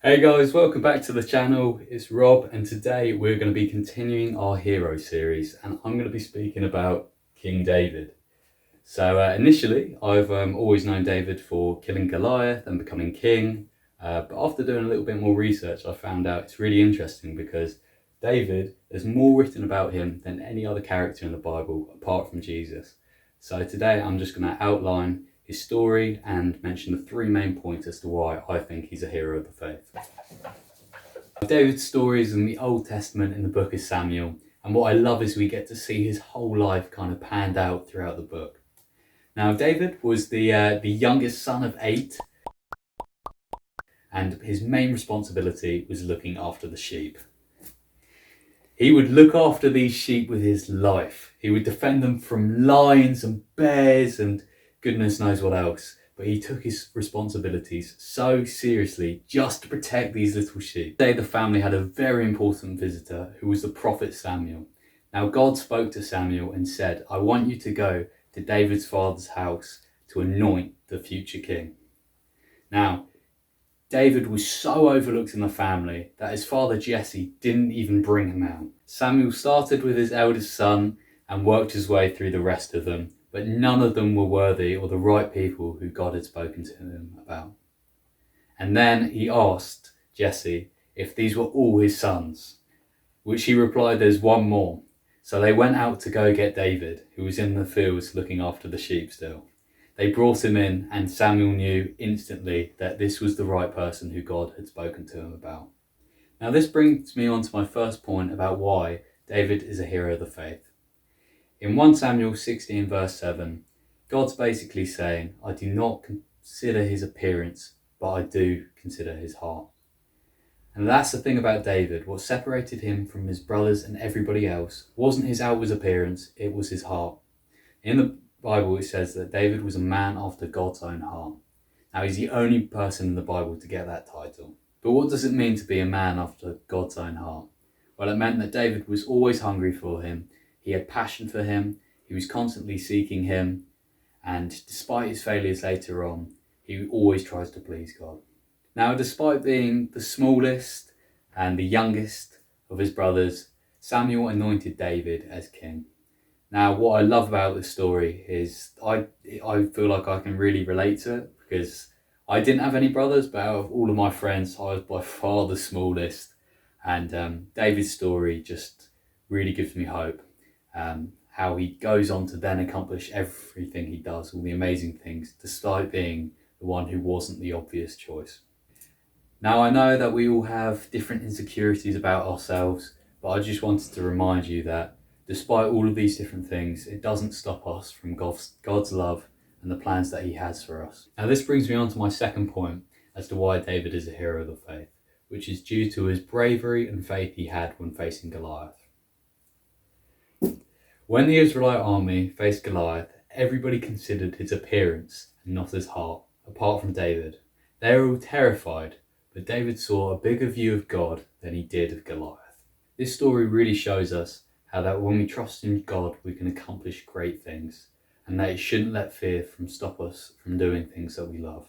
Hey guys, welcome back to the channel. It's Rob, and today we're going to be continuing our hero series, and I'm going to be speaking about King David. So initially, I've always known David for killing Goliath and becoming king, but after doing a little bit more research, I found out it's really interesting because David, there's more written about him than any other character in the Bible apart from Jesus. So today I'm just going to outline his story and mention the three main points as to why I think he's a hero of the faith. David's story is in the Old Testament in the book of Samuel, and what I love is we get to see his whole life kind of panned out throughout the book. Now, David was the youngest son of 8, and his main responsibility was looking after the sheep. He would look after these sheep with his life. He would defend them from lions and bears and goodness knows what else. But he took his responsibilities so seriously just to protect these little sheep. Today the family had a very important visitor who was the prophet Samuel. Now God spoke to Samuel and said, I want you to go to David's father's house to anoint the future king. Now, David was so overlooked in the family that his father Jesse didn't even bring him out. Samuel started with his eldest son and worked his way through the rest of them, but none of them were worthy or the right people who God had spoken to him about. And then he asked Jesse if these were all his sons, which he replied, there's one more. So they went out to go get David, who was in the fields looking after the sheep still. They brought him in, and Samuel knew instantly that this was the right person who God had spoken to him about. Now this brings me on to my first point about why David is a hero of the faith. In 1 Samuel 16 verse 7, God's basically saying, I do not consider his appearance, but I do consider his heart. And that's the thing about David. What separated him from his brothers and everybody else wasn't his outward appearance, it was his heart. In the Bible, it says that David was a man after God's own heart. Now, he's the only person in the Bible to get that title. But what does it mean to be a man after God's own heart? Well, it meant that David was always hungry for him. He had passion for him. He was constantly seeking him. And despite his failures later on, he always tries to please God. Now, despite being the smallest and the youngest of his brothers, Samuel anointed David as king. Now, what I love about this story is I feel like I can really relate to it because I didn't have any brothers, but out of all of my friends, I was by far the smallest. And David's story just really gives me hope. How he goes on to then accomplish everything he does, all the amazing things, despite being the one who wasn't the obvious choice. Now, I know that we all have different insecurities about ourselves, but I just wanted to remind you that despite all of these different things, it doesn't stop us from God's love and the plans that he has for us. Now, this brings me on to my second point as to why David is a hero of the faith, which is due to his bravery and faith he had when facing Goliath. When the Israelite army faced Goliath, everybody considered his appearance and not his heart, apart from David. They were all terrified, but David saw a bigger view of God than he did of Goliath. This story really shows us how that when we trust in God, we can accomplish great things, and that it shouldn't let fear stop us from doing things that we love.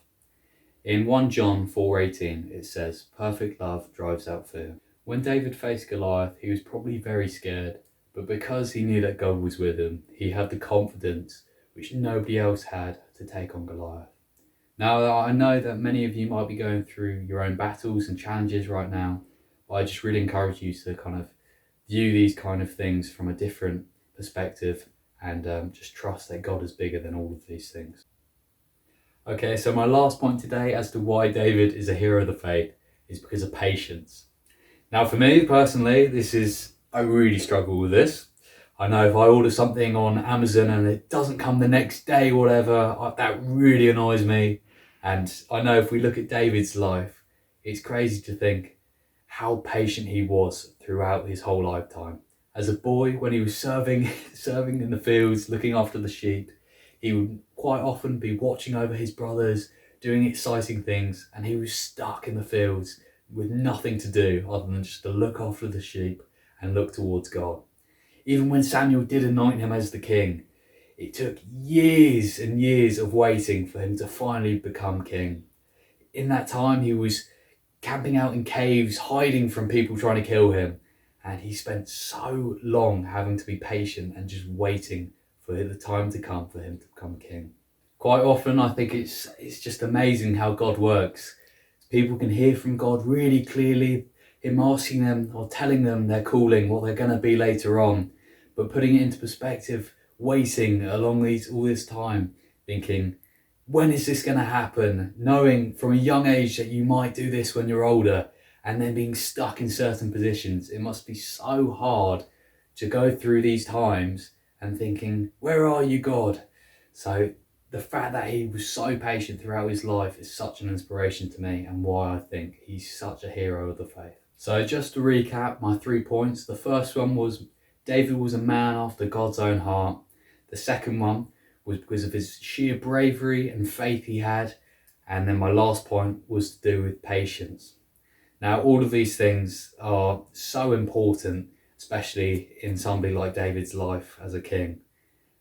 In 1 John 4:18, it says, perfect love drives out fear. When David faced Goliath, he was probably very scared, but because he knew that God was with him, he had the confidence which nobody else had to take on Goliath. Now, I know that many of you might be going through your own battles and challenges right now, but I just really encourage you to kind of view these kind of things from a different perspective and just trust that God is bigger than all of these things. Okay, so my last point today as to why David is a hero of the faith is because of patience. Now, for me personally, I really struggle with this. I know if I order something on Amazon and it doesn't come the next day or whatever, that really annoys me. And I know if we look at David's life, it's crazy to think how patient he was throughout his whole lifetime. As a boy, when he was serving in the fields, looking after the sheep, he would quite often be watching over his brothers, doing exciting things, and he was stuck in the fields with nothing to do other than just to look after the sheep and look towards God. Even when Samuel did anoint him as the king, it took years and years of waiting for him to finally become king. In that time, he was camping out in caves, hiding from people trying to kill him. And he spent so long having to be patient and just waiting for the time to come for him to become king. Quite often, I think it's just amazing how God works. People can hear from God really clearly, him asking them or telling them their calling, what they're going to be later on, but putting it into perspective, waiting along all this time, thinking, when is this going to happen? Knowing from a young age that you might do this when you're older, and then being stuck in certain positions. It must be so hard to go through these times and thinking, where are you, God? So the fact that he was so patient throughout his life is such an inspiration to me, and why I think he's such a hero of the faith. So just to recap my 3 points, the first one was David was a man after God's own heart. The second one was because of his sheer bravery and faith he had. And then my last point was to do with patience. Now, all of these things are so important, especially in somebody like David's life as a king.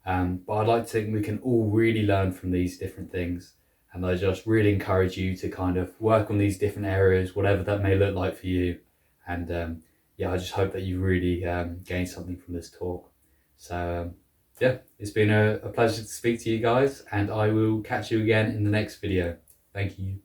But I'd like to think we can all really learn from these different things. And I just really encourage you to kind of work on these different areas, whatever that may look like for you. And I just hope that you really gain something from this talk. So it's been a pleasure to speak to you guys, and I will catch you again in the next video. Thank you.